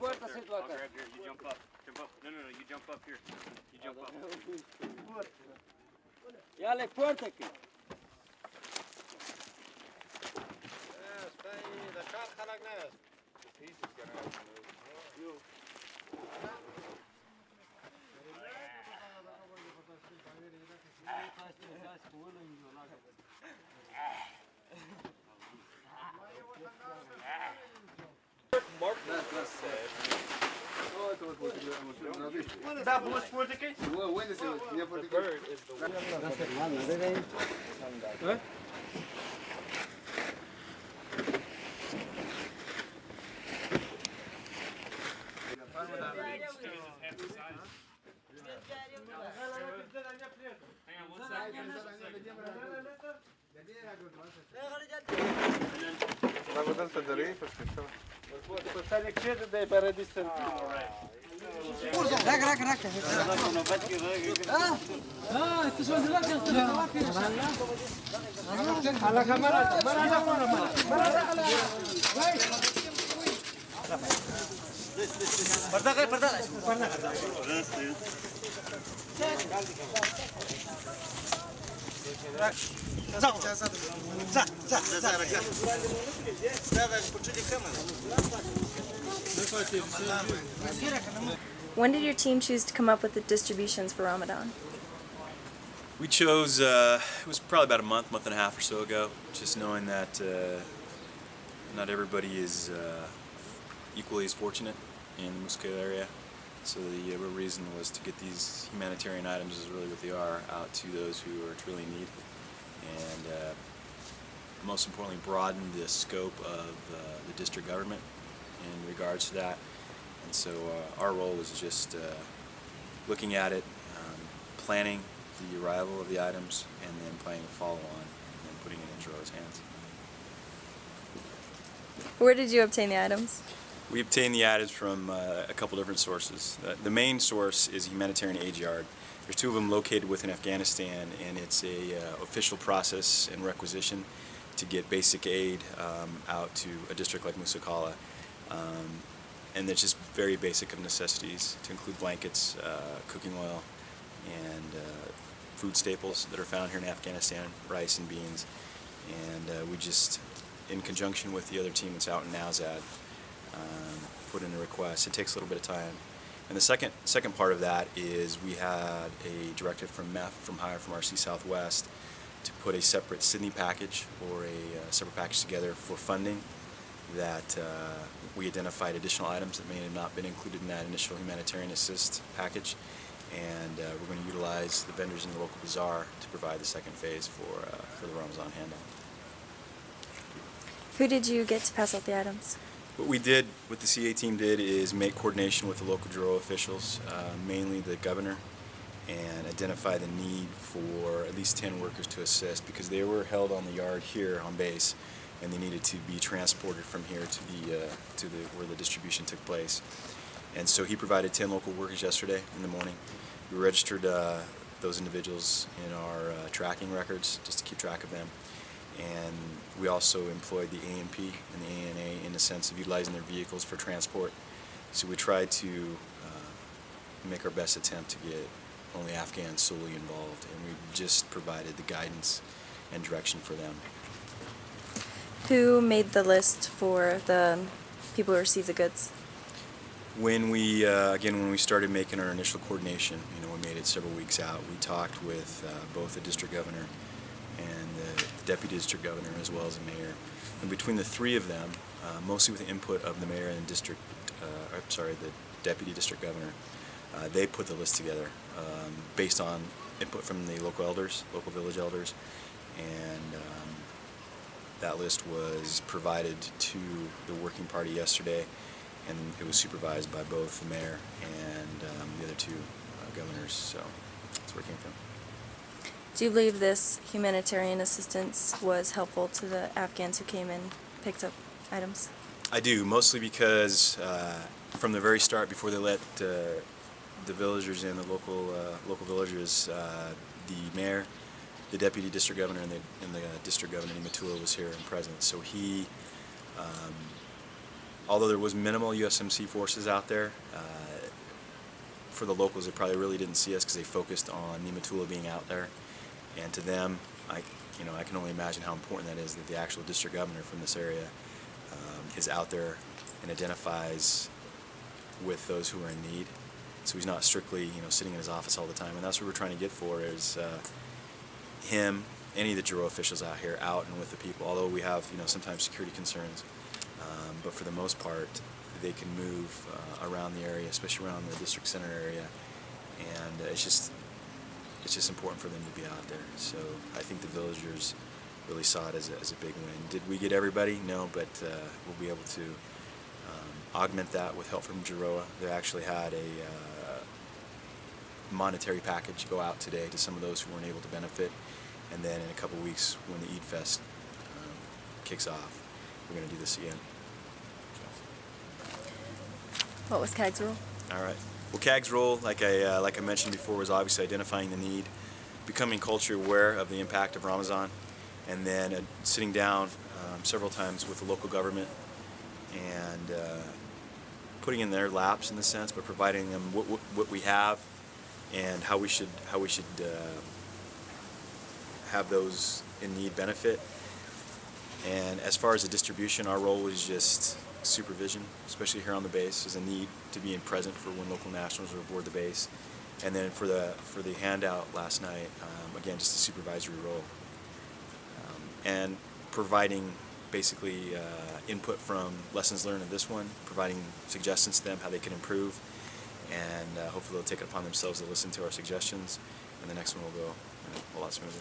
puerta I'll grab here. You jump up. Jump up. No, you jump up here. You jump up. Ya le puerta aquí. Da boas portas aqui? The Bird is the Ramadan Federation, perché When did your team choose to come up with the distributions for Ramadan? We chose, it was probably about a month and a half or so ago, just knowing that not everybody is equally as fortunate in the Musa Qa'leh area. So the real reason was to get these humanitarian items, is really what they are, out to those who are truly in need. And most importantly, broaden the scope of the district government in regards to that. And so our role was just looking at it, planning the arrival of the items, and then planning a follow-on, and then putting it in Jero's hands. Where did you obtain the items? We obtain the items from a couple different sources. The main source is Humanitarian Aid Yard. There's two of them located within Afghanistan, and it's a official process and requisition to get basic aid out to a district like Musa Qa'leh. And it's just very basic of necessities, to include blankets, cooking oil, and food staples that are found here in Afghanistan, rice and beans. And we just, in conjunction with the other team that's out in Nowzad, put in a request. It takes a little bit of time. And the second part of that is we had a directive from MEF, from RC Southwest, to put a separate Sydney package, or a separate package together for funding, that we identified additional items that may have not been included in that initial humanitarian assist package, and we're going to utilize the vendors in the local bazaar to provide the second phase for the Ramadan handout. Who did you get to pass out the items? What we did, what the CA team did, is make coordination with the local Jero officials, mainly the governor, and identify the need for at least 10 workers to assist, because they were held on the yard here on base, and they needed to be transported from here to where the distribution took place. And so he provided 10 local workers yesterday in the morning. We registered those individuals in our tracking records, just to keep track of them. And we also employed the AMP and the ANA in the sense of utilizing their vehicles for transport. So we tried to make our best attempt to get only Afghans solely involved, and we just provided the guidance and direction for them. Who made the list for the people who received the goods? When we, again, when we started making our initial coordination, we made it several weeks out, we talked with both the district governor and the deputy district governor, as well as the mayor. And between the three of them, mostly with the input of the mayor and the deputy district governor, they put the list together based on input from the local elders, local village elders, and that list was provided to the working party yesterday, and it was supervised by both the mayor and the other two governors, so that's where it came from. Do you believe this humanitarian assistance was helpful to the Afghans who came and picked up items? I do, mostly because from the very start, before they let the villagers in, the local villagers, the mayor, the deputy district governor, and the district governor, Matula, was here and present. So he although there was minimal USMC forces out there, for the locals, they probably really didn't see us because they focused on Nimatula being out there. And to them, I can only imagine how important that is, that the actual district governor from this area is out there and identifies with those who are in need. So he's not strictly, sitting in his office all the time. And that's what we're trying to get for is him, any of the Giroa officials out here, out and with the people. Although we have, sometimes security concerns, but for the most part, they can move around the area, especially around the district center area, and it's just important for them to be out there. So I think the villagers really saw it as a big win. Did we get everybody? No, but we'll be able to augment that with help from Giroa. They actually had a monetary package go out today to some of those who weren't able to benefit, and then in a couple weeks when the Eid Fest kicks off, we're going to do this again. What was CAG's role? All right. Well, CAG's role, like I mentioned before, was obviously identifying the need, becoming culturally aware of the impact of Ramadan, and then sitting down several times with the local government and putting in their laps in the sense, but providing them what we have and how we should have those in need benefit. And as far as the distribution, our role was just supervision, especially here on the base. There's a need to be present for when local nationals are aboard the base, and then for the handout last night, again, just a supervisory role, and providing basically input from lessons learned in this one, providing suggestions to them how they can improve, and hopefully they'll take it upon themselves to listen to our suggestions, and the next one will go a lot smoother.